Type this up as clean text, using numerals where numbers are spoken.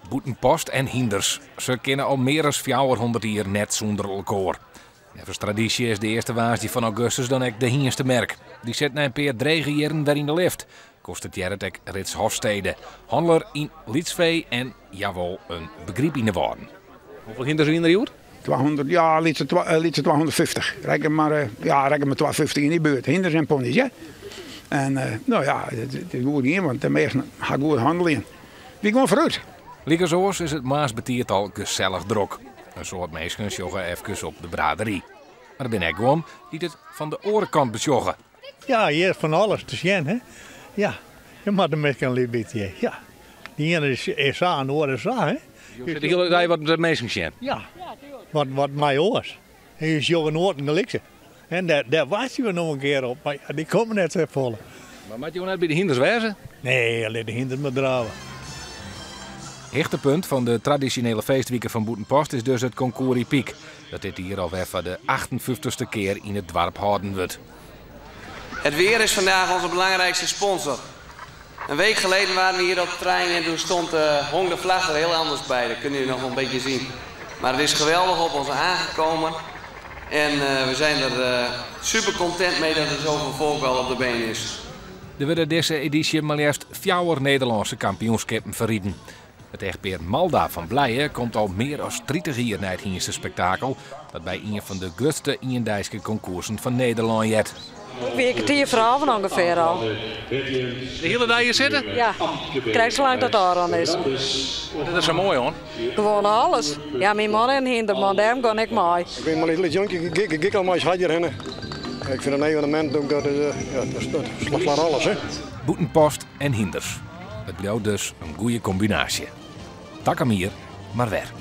Boetenpost en Hinders. Ze kennen al meer dan 400 jaar net zonder elkaar. Even traditie is de eerste woensdag van augustus dan ook de hierste merk. Die zit na een paar dreigen jaren weer in de lift. Kost het Jerretek Rits Hofstede. Handler in Lietsvee en jawel een begrip in de woorden. Hoeveel hinders in de jaar? 200, ja, lietse 250. Reken maar 250 in die buurt. Hinders en ponies, ja. En nou ja, het is goed niet, want de meesten gaan goed handelen. Wie gewoon vooruit. Likkerzoors is het Maasbetiert al gezellig druk. Een soort mensen joggen even op de braderie. Maar er ben ik gewoon die het van de orenkant besjoggen. Ja, hier is van alles te zien, hè. Ja, je moet er met een beetje. Ja, die ene is aan, en de andere is aan, hè. Je zit de hele tijd wat de mensen zien. Ja, wat mij oors. En je ziet een oor in de likse. En daar wacht je nog een keer op, maar ja, die komen net zo vol. Maar moet je net bij de hinders wezen? Nee, alleen de hinders me draven. Hichtepunt van de traditionele feestweken van Boetenpost is dus het Concours Piek. Dat dit hier alweer voor de 58ste keer in het dorp houden wordt. Het weer is vandaag onze belangrijkste sponsor. Een week geleden waren we hier op de trein en toen hong de vlag er heel anders bij. Dat kunnen jullie nog wel een beetje zien. Maar het is geweldig op ons aangekomen. En we zijn er super content mee dat er zoveel volk al op de been is. Er werden deze editie maar liefst 4 Nederlandse kampioenschappen verrieden. Het echtpaar Malda van Blijen komt al meer dan 30 jaar naar het Hierse spektakel. Dat bij een van de grootste Iendijkse concoursen van Nederland is. Wie ik het hier vanavond ongeveer al. De hele dag hier zitten? Ja, krijg zolang dat daar aan is. Dat is zo mooi hoor. Gewoon alles. Ja, mijn man en hinderman, daarom ga ik mee. Ik ben maar een jonkie, ik al maar eens harder rennen. Ik vind een evenement ook dat slaat alles, hè. Boetenpost en Hinders. Het blijft dus een goede combinatie. Tak hem hier, maar weg.